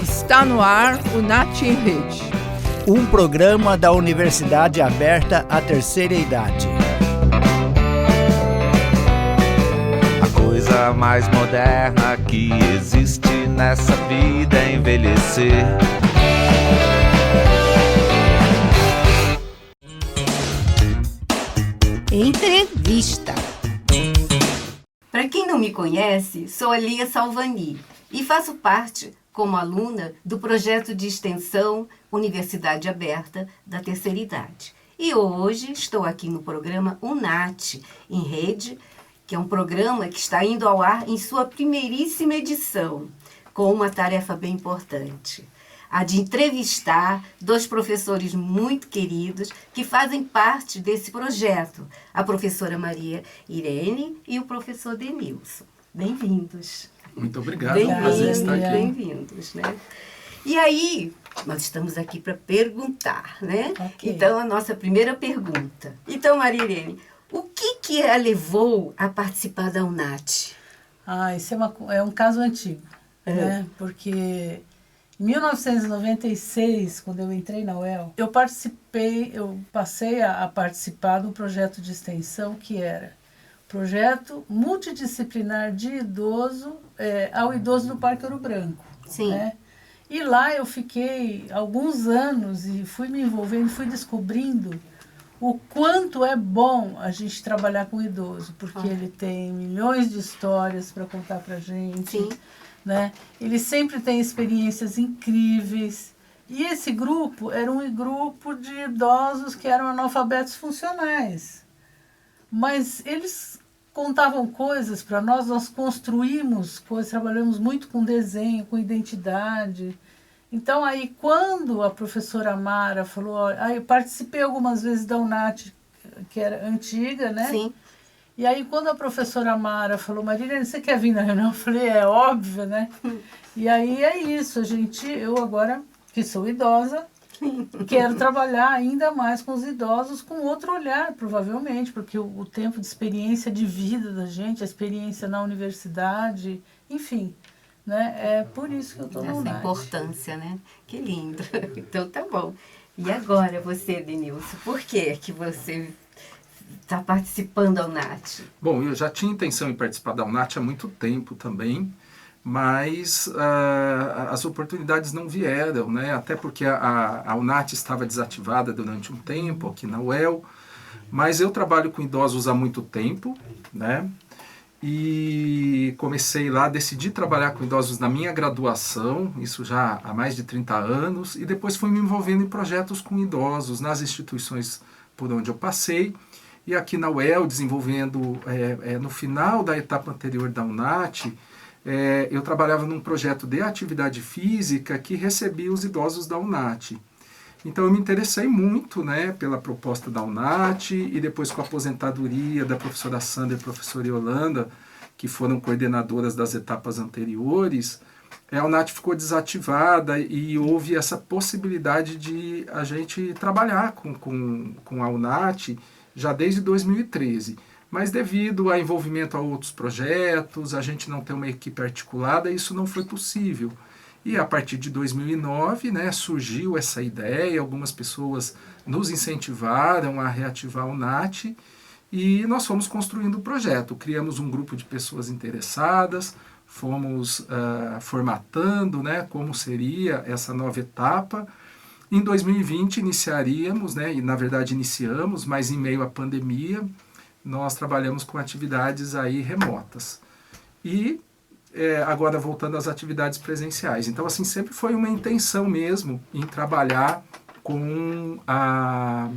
Está no ar o NAT em Rede. Um programa da Universidade Aberta à Terceira Idade. A coisa mais moderna que existe nessa vida é envelhecer. Entrevista. Para quem não me conhece, sou a Lia Salvani e faço parte, como aluna, do projeto de extensão Universidade Aberta da Terceira Idade. E hoje estou aqui no programa UNAT em Rede, que é um programa que está indo ao ar em sua primeiríssima edição, com uma tarefa bem importante: a de entrevistar dois professores muito queridos que fazem parte desse projeto, a professora Maria Irene e o professor Denilson. Bem-vindos. Muito obrigado, é um prazer estar aqui. Bem-vindos, né? E aí, nós estamos aqui para perguntar, né? Okay. Então, a nossa primeira pergunta. Então, Maria Irene, o que a levou a participar da UNAT? Isso é um caso antigo, né? Porque em 1996, quando eu entrei na UEL, eu passei a participar do projeto de extensão que era projeto multidisciplinar de idoso ao idoso do Parque Ouro Branco. Sim. Né? E lá eu fiquei alguns anos e fui me envolvendo, fui descobrindo o quanto é bom a gente trabalhar com o idoso, porque ele tem milhões de histórias para contar para a gente. Sim. Né? Ele sempre tem experiências incríveis. E esse grupo era um grupo de idosos que eram analfabetos funcionais. Mas eles contavam coisas para nós construímos coisas, trabalhamos muito com desenho, com identidade. Então, aí, quando a professora Mara falou, eu participei algumas vezes da UNAT, que era antiga, né? Sim. E aí, quando a professora Mara falou, Maria, você quer vir na reunião? Eu falei, é óbvio, né? E aí é isso, eu agora, que sou idosa, quero trabalhar ainda mais com os idosos com outro olhar, provavelmente, porque o tempo de experiência de vida da gente, a experiência na universidade, enfim, né? É por isso que eu estou na UNAT. Essa importância, né? Que lindo. Então tá bom. E agora você, Denilson, por que você está participando da UNAT? Bom, eu já tinha intenção em participar da UNAT há muito tempo também, mas as oportunidades não vieram, né? Até porque a UNAT estava desativada durante um tempo aqui na UEL, mas eu trabalho com idosos há muito tempo, né? E comecei lá, decidi trabalhar com idosos na minha graduação, isso já há mais de 30 anos, e depois fui me envolvendo em projetos com idosos nas instituições por onde eu passei, e aqui na UEL, desenvolvendo, no final da etapa anterior da UNAT, eu trabalhava num projeto de atividade física que recebia os idosos da UNAT. Então eu me interessei muito, né, pela proposta da UNAT e depois com a aposentadoria da professora Sandra e professora Yolanda, que foram coordenadoras das etapas anteriores, a UNAT ficou desativada e houve essa possibilidade de a gente trabalhar com a UNAT já desde 2013. Mas devido a envolvimento a outros projetos, a gente não ter uma equipe articulada, isso não foi possível. E a partir de 2009, né, surgiu essa ideia, algumas pessoas nos incentivaram a reativar o UNAT e nós fomos construindo o projeto. Criamos um grupo de pessoas interessadas, fomos formatando, né, como seria essa nova etapa. Em 2020 iniciaríamos, né, e na verdade iniciamos, mas em meio à pandemia, nós trabalhamos com atividades aí remotas. E agora voltando às atividades presenciais. Então, assim, sempre foi uma intenção mesmo em trabalhar com a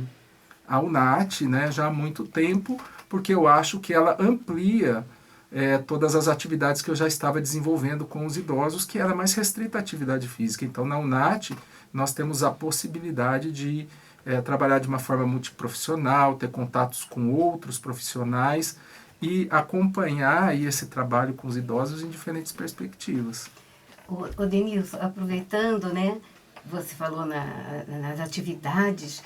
UNAT, né, já há muito tempo, porque eu acho que ela amplia todas as atividades que eu já estava desenvolvendo com os idosos, que era mais restrita à atividade física. Então, na UNAT, nós temos a possibilidade de trabalhar de uma forma multiprofissional, ter contatos com outros profissionais e acompanhar aí esse trabalho com os idosos em diferentes perspectivas. O Denilson, aproveitando, né, você falou nas atividades,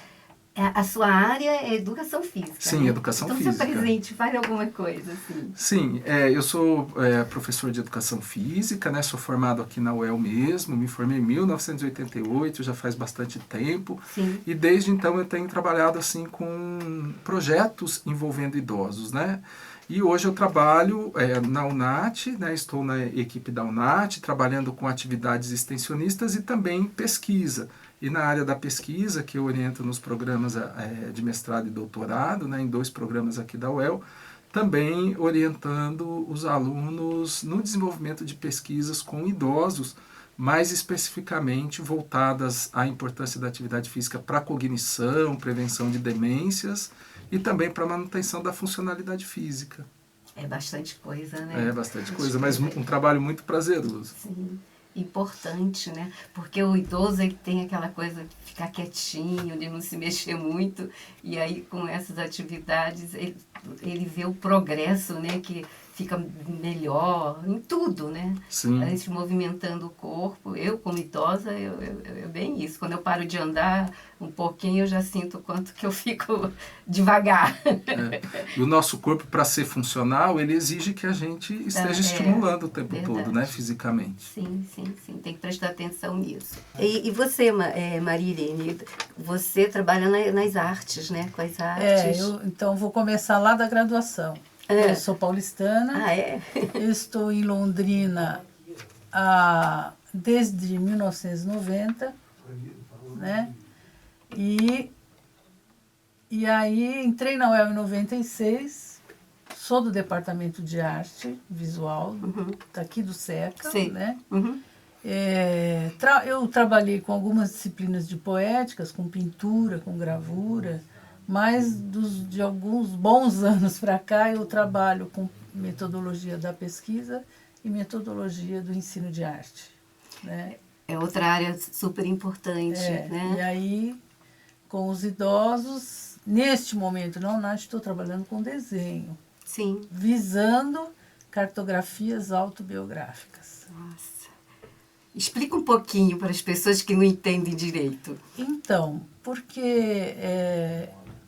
A sua área é educação física. Sim, né? educação então, física. Então, se apresente, fale alguma coisa, assim. Sim, eu sou professor de educação física, né? Sou formado aqui na UEL mesmo, me formei em 1988, já faz bastante tempo. Sim. E desde então eu tenho trabalhado assim com projetos envolvendo idosos, né? E hoje eu trabalho na UNAT, né? Estou na equipe da UNAT, trabalhando com atividades extensionistas e também pesquisa. E na área da pesquisa, que eu oriento nos programas de mestrado e doutorado, né, em 2 programas aqui da UEL, também orientando os alunos no desenvolvimento de pesquisas com idosos, mais especificamente voltadas à importância da atividade física para a cognição, prevenção de demências e também para a manutenção da funcionalidade física. É bastante coisa, né? É bastante coisa, mas um trabalho muito prazeroso. Sim. Importante, né? Porque o idoso ele tem aquela coisa de ficar quietinho, de não se mexer muito, e aí com essas atividades ele vê o progresso, né? Que fica melhor em tudo, né? Sim. A gente movimentando o corpo. Eu, como idosa, eu bem isso. Quando eu paro de andar um pouquinho, eu já sinto o quanto que eu fico devagar. E o nosso corpo, para ser funcional, ele exige que a gente esteja estimulando o tempo todo, né? Fisicamente. Sim. Tem que prestar atenção nisso. E você, Marilene, você trabalha nas artes, né? Com as artes. Então vou começar lá da graduação. Eu sou paulistana. Eu estou em Londrina desde 1990, né? E aí entrei na UEL em 96, sou do departamento de arte visual, daqui do SECA, né? Eu trabalhei com algumas disciplinas de poéticas, com pintura, com gravura, mas de alguns bons anos para cá eu trabalho com metodologia da pesquisa e metodologia do ensino de arte, né? É outra área super importante, né? E aí, com os idosos, neste momento, estou trabalhando com desenho. Sim. Visando cartografias autobiográficas. Nossa. Explica um pouquinho para as pessoas que não entendem direito. Então, porque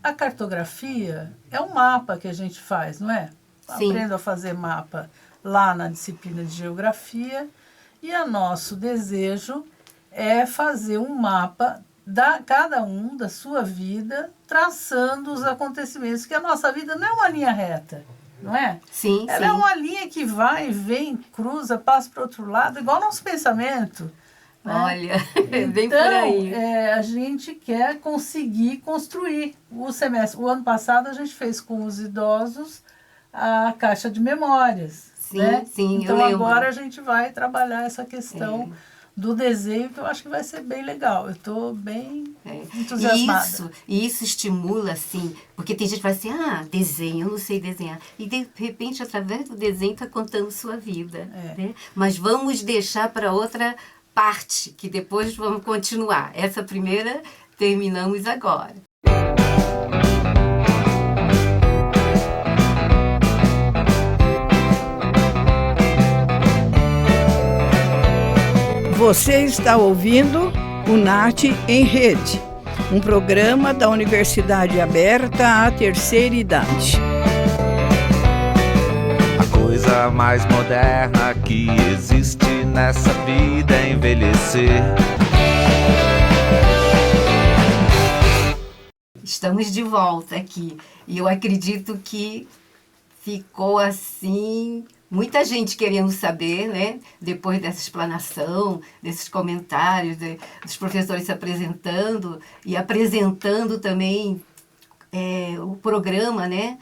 a cartografia é um mapa que a gente faz, não é? Sim. Aprendo a fazer mapa lá na disciplina de geografia e o nosso desejo é fazer um mapa cada um da sua vida, traçando os acontecimentos, que a nossa vida não é uma linha reta, não é? Sim, Ela é uma linha que vai, vem, cruza, passa para o outro lado, igual nosso pensamento. Né? Olha, bem por aí. A gente quer conseguir construir o semestre. O ano passado a gente fez com os idosos a caixa de memórias. Sim, né? sim, então eu lembro. agora a gente vai trabalhar essa questão do desenho, que eu acho que vai ser bem legal. Eu estou bem entusiasmada. E isso estimula, assim, porque tem gente que fala assim, desenho, eu não sei desenhar. E de repente, através do desenho, está contando sua vida. Né? Mas vamos deixar para outra parte, que depois vamos continuar. Essa primeira terminamos agora. Você está ouvindo o NAT em Rede, um programa da Universidade Aberta à Terceira Idade. A coisa mais moderna que existe nessa vida é envelhecer. Estamos de volta aqui. E eu acredito que ficou assim... Muita gente querendo saber, né? Depois dessa explanação, desses comentários, dos professores se apresentando e apresentando também o programa, né?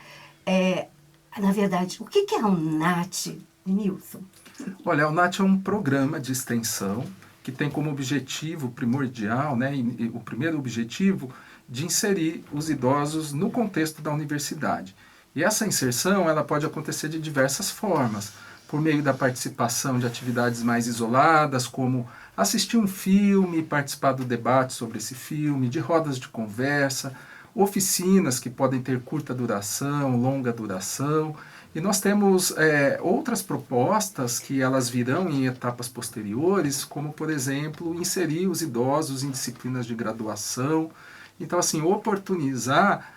Na verdade, o que é o NAT, Nilson? Olha, o NAT é um programa de extensão que tem como objetivo primordial, né? E o primeiro objetivo de inserir os idosos no contexto da universidade. E essa inserção ela pode acontecer de diversas formas, por meio da participação de atividades mais isoladas, como assistir um filme, participar do debate sobre esse filme, de rodas de conversa, oficinas que podem ter curta duração, longa duração. E nós temos outras propostas que elas virão em etapas posteriores, como, por exemplo, inserir os idosos em disciplinas de graduação, Então, assim, oportunizar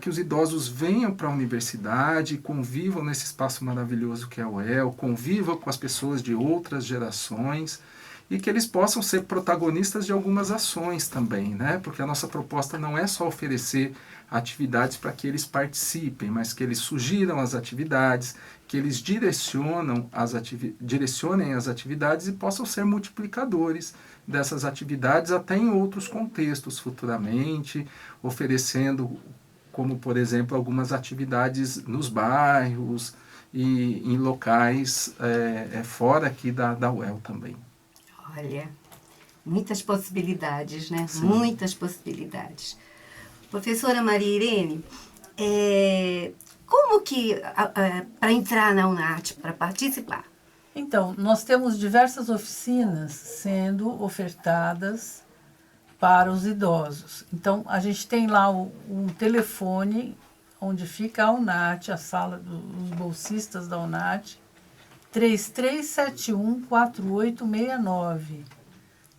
que os idosos venham para a universidade, convivam nesse espaço maravilhoso que é o UEL, convivam com as pessoas de outras gerações e que eles possam ser protagonistas de algumas ações também, né? Porque a nossa proposta não é só oferecer atividades para que eles participem, mas que eles sugiram as atividades, que eles direcionem as atividades e possam ser multiplicadores dessas atividades até em outros contextos futuramente, oferecendo, como, por exemplo, algumas atividades nos bairros e em locais fora aqui da UEL também. Olha, muitas possibilidades, né? Sim. Muitas possibilidades. Professora Maria Irene, como que, para entrar na UNAT, para participar? Então, nós temos diversas oficinas sendo ofertadas para os idosos. Então, a gente tem lá o telefone onde fica a UNAT, a sala dos bolsistas da UNAT, 3371-4869,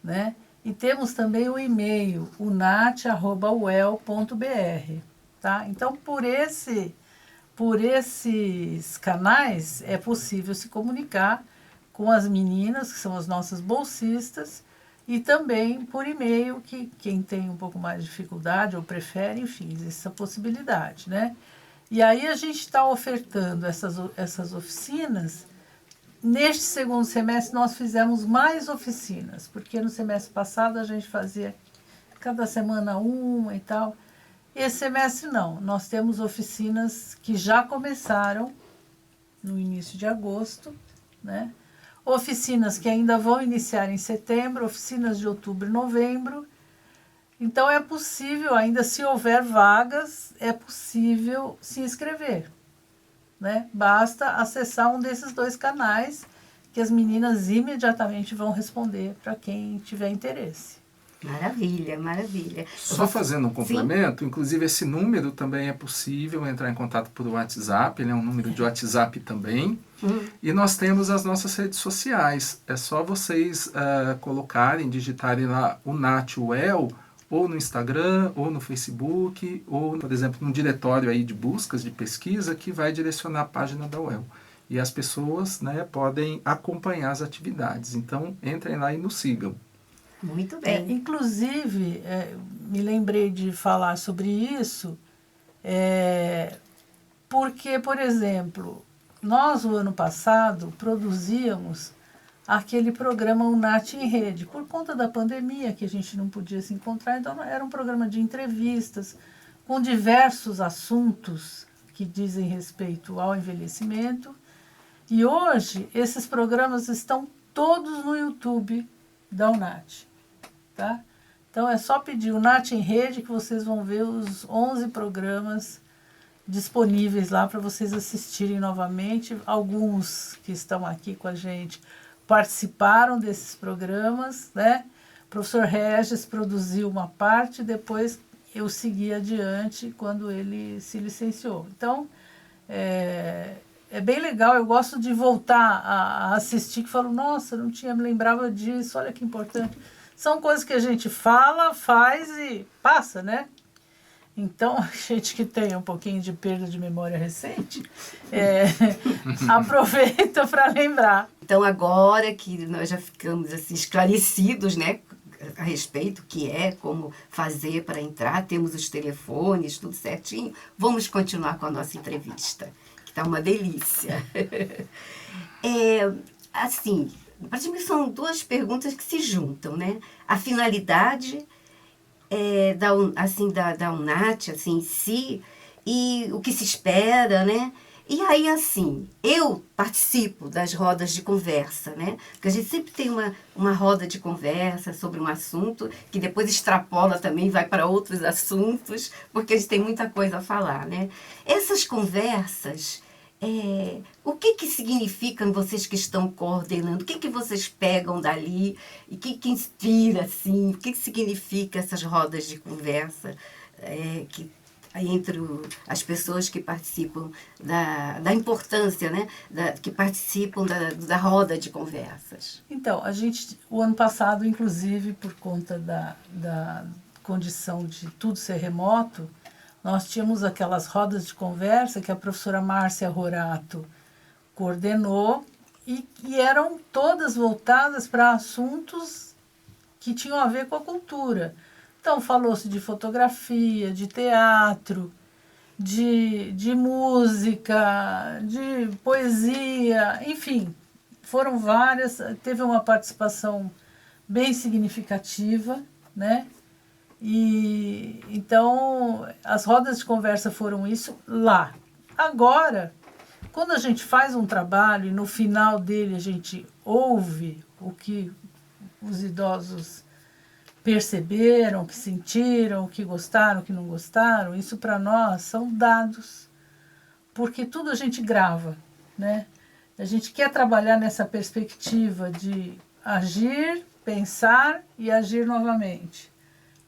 né? E temos também o e-mail, unat@uel.br, tá? Então, por esses canais, é possível se comunicar com as meninas, que são as nossas bolsistas, e também por e-mail, que quem tem um pouco mais de dificuldade ou prefere, enfim, existe essa possibilidade, né? E aí a gente está ofertando essas oficinas. Neste segundo semestre nós fizemos mais oficinas, porque no semestre passado a gente fazia cada semana uma e tal. Esse semestre não, nós temos oficinas que já começaram no início de agosto, né? Oficinas que ainda vão iniciar em setembro, oficinas de outubro e novembro. Então é possível, ainda se houver vagas, é possível se inscrever, né? Basta acessar um desses 2 canais que as meninas imediatamente vão responder para quem tiver interesse. Maravilha, maravilha. Só fazendo um complemento, inclusive esse número também é possível entrar em contato por WhatsApp, ele é um número de WhatsApp também. E nós temos as nossas redes sociais. É só vocês colocarem, digitarem lá o UNAT-UEL, ou no Instagram, ou no Facebook, ou, por exemplo, num diretório aí de buscas, de pesquisa, que vai direcionar a página da UEL. E as pessoas, né, podem acompanhar as atividades. Então, entrem lá e nos sigam. Muito bem. Inclusive, me lembrei de falar sobre isso, porque, por exemplo, nós, o ano passado, produzíamos aquele programa UNAT em Rede, por conta da pandemia, que a gente não podia se encontrar, então era um programa de entrevistas com diversos assuntos que dizem respeito ao envelhecimento. E hoje, esses programas estão todos no YouTube da UNAT. Tá? Então é só pedir o UNAT em Rede que vocês vão ver os 11 programas disponíveis lá para vocês assistirem novamente. Alguns que estão aqui com a gente participaram desses programas, né? O professor Regis produziu uma parte, depois eu segui adiante quando ele se licenciou. Então, é bem legal, eu gosto de voltar a assistir, que falo, nossa, não tinha me lembrava disso, olha que importante. São coisas que a gente fala, faz e passa, né? Então, a gente que tem um pouquinho de perda de memória recente, aproveita para lembrar. Então, agora que nós já ficamos assim, esclarecidos, né, a respeito, que como fazer para entrar, temos os telefones, tudo certinho, vamos continuar com a nossa entrevista, que está uma delícia. Assim, praticamente são 2 perguntas que se juntam, né? A finalidade da UNAT, assim, em si, e o que se espera, né? E aí, assim, eu participo das rodas de conversa, né? Porque a gente sempre tem uma roda de conversa sobre um assunto que depois extrapola também, vai para outros assuntos, porque a gente tem muita coisa a falar, né? Essas conversas, o que significam vocês que estão coordenando? O que vocês pegam dali? E o que inspira, assim? O que significa essas rodas de conversa entre as pessoas que participam da importância, né? Que participam da roda de conversas? Então, o ano passado, inclusive, por conta condição de tudo ser remoto, nós tínhamos aquelas rodas de conversa que a professora Márcia Rorato coordenou e eram todas voltadas para assuntos que tinham a ver com a cultura. Então, falou-se de fotografia, de teatro, de música, de poesia, enfim, foram várias, teve uma participação bem significativa, né? E então as rodas de conversa foram isso lá. Agora, quando a gente faz um trabalho e no final dele a gente ouve o que os idosos perceberam, que sentiram, que gostaram, que não gostaram, isso para nós são dados, porque tudo a gente grava, né? A gente quer trabalhar nessa perspectiva de agir, pensar e agir novamente,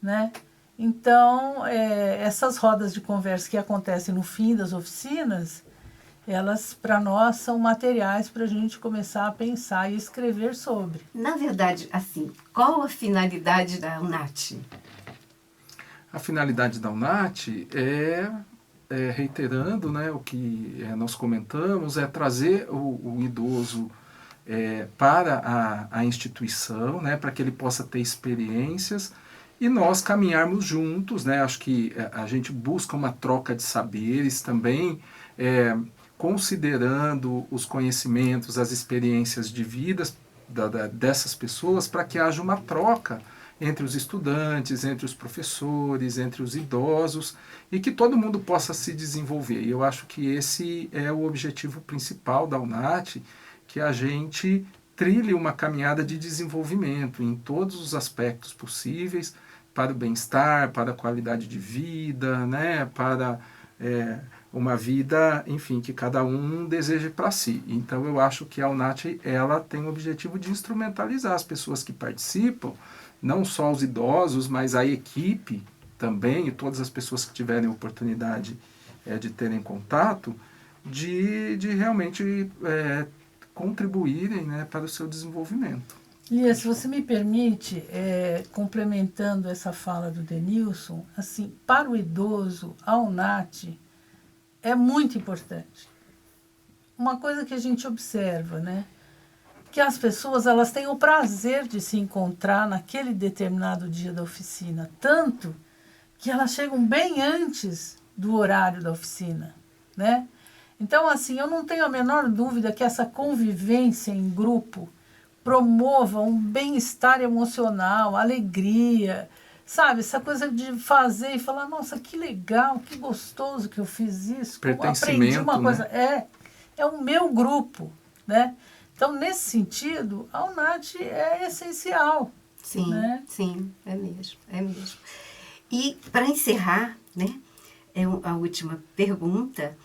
né? Então, essas rodas de conversa que acontecem no fim das oficinas, elas, para nós, são materiais para a gente começar a pensar e escrever sobre. Na verdade, assim, qual a finalidade da UNAT? A finalidade da UNAT reiterando, né, o que nós comentamos, é trazer o idoso para a instituição, né, para que ele possa ter experiências e nós caminharmos juntos, né? Acho que a gente busca uma troca de saberes também, considerando os conhecimentos, as experiências de vida dessas pessoas, para que haja uma troca entre os estudantes, entre os professores, entre os idosos, e que todo mundo possa se desenvolver. E eu acho que esse é o objetivo principal da UNAT, que a gente trilhe uma caminhada de desenvolvimento em todos os aspectos possíveis, para o bem-estar, para a qualidade de vida, né, para uma vida, enfim, que cada um deseje para si. Então eu acho que a UNAT ela tem o objetivo de instrumentalizar as pessoas que participam, não só os idosos, mas a equipe também, e todas as pessoas que tiverem oportunidade de terem contato, de realmente contribuírem, né, para o seu desenvolvimento. Lia, se você me permite, complementando essa fala do Denilson, assim, para o idoso, a UNAT é muito importante. Uma coisa que a gente observa, né, que as pessoas elas têm o prazer de se encontrar naquele determinado dia da oficina, tanto que elas chegam bem antes do horário da oficina, né? Então, assim, eu não tenho a menor dúvida que essa convivência em grupo promova um bem-estar emocional, alegria, sabe? Essa coisa de fazer e falar, nossa, que legal, que gostoso que eu fiz isso, como aprendi uma coisa. Né? É o meu grupo, né? Então, nesse sentido, a UNAT é essencial. Sim, né? Sim, é mesmo, é mesmo. E, para encerrar, né, a última pergunta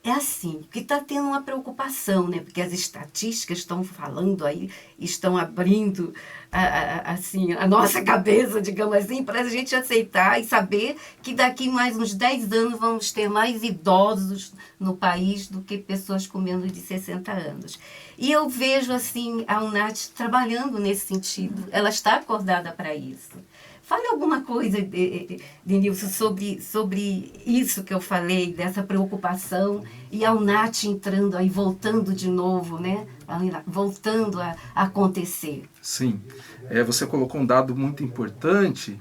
é assim, que está tendo uma preocupação, né, porque as estatísticas estão falando aí, estão abrindo assim, a nossa cabeça, digamos assim, para a gente aceitar e saber que daqui mais uns 10 anos vamos ter mais idosos no país do que pessoas com menos de 60 anos. E eu vejo assim, a UNAT trabalhando nesse sentido, ela está acordada para isso. Fale alguma coisa, Denilson, sobre isso que eu falei, dessa preocupação, e a UNAT entrando aí, voltando de novo, né? Voltando a acontecer. Sim, você colocou um dado muito importante,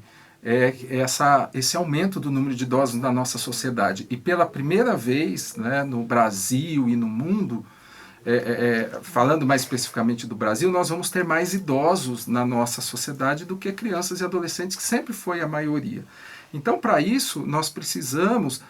esse aumento do número de idosos na nossa sociedade. E pela primeira vez, né, no Brasil e no mundo, falando mais especificamente do Brasil, nós vamos ter mais idosos na nossa sociedade do que crianças e adolescentes, que sempre foi a maioria. Então, para isso, nós precisamos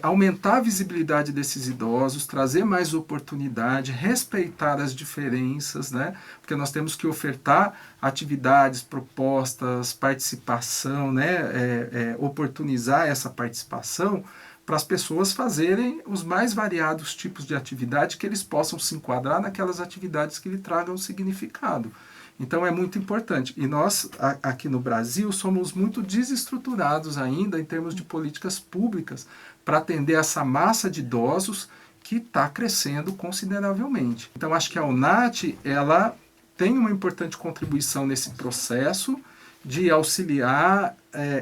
aumentar a visibilidade desses idosos, trazer mais oportunidade, respeitar as diferenças, né? Porque nós temos que ofertar atividades, propostas, participação, né? Oportunizar essa participação para as pessoas fazerem os mais variados tipos de atividade que eles possam se enquadrar naquelas atividades que lhe tragam significado. Então é muito importante. E nós, aqui no Brasil, somos muito desestruturados ainda em termos de políticas públicas para atender essa massa de idosos que está crescendo consideravelmente. Então acho que a UNAT ela tem uma importante contribuição nesse processo de auxiliar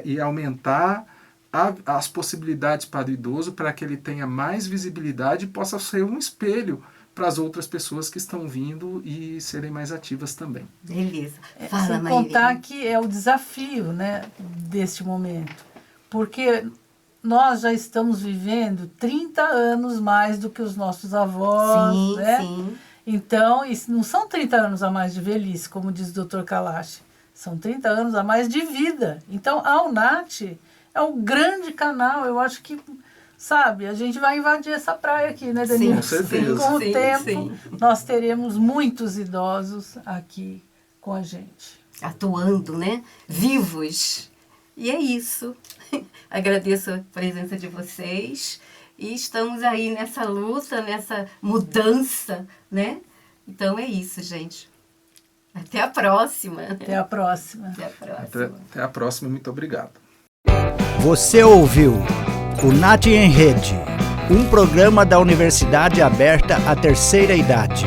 e aumentar as possibilidades para o idoso, para que ele tenha mais visibilidade e possa ser um espelho para as outras pessoas que estão vindo e serem mais ativas também. Beleza. Fala, Sem Maíra. contar que é o desafio, né, deste momento. Porque nós já estamos vivendo 30 anos mais do que os nossos avós, Sim, né? sim. Então, isso não são 30 anos a mais de velhice, como diz o Dr. Kalash. São 30 anos a mais de vida. Então, a UNAT é um grande canal. Eu acho que, sabe, a gente vai invadir essa praia aqui, né, Danilo? Com certeza. Com o Sim, tempo, sim. nós teremos muitos idosos aqui com a gente. Atuando, né? Vivos. E é isso. Agradeço a presença de vocês e estamos aí nessa luta, nessa mudança, né? Então é isso, gente. Até a próxima. Até a próxima. Até a próxima. Até a próxima, muito obrigado. Você ouviu o NAT em Rede, um programa da Universidade Aberta à Terceira Idade.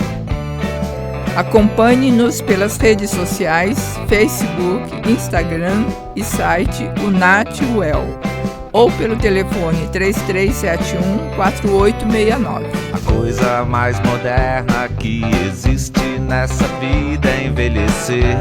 Acompanhe-nos pelas redes sociais, Facebook, Instagram e site UNAT-UEL ou pelo telefone 3371-4869. A coisa mais moderna que existe nessa vida é envelhecer.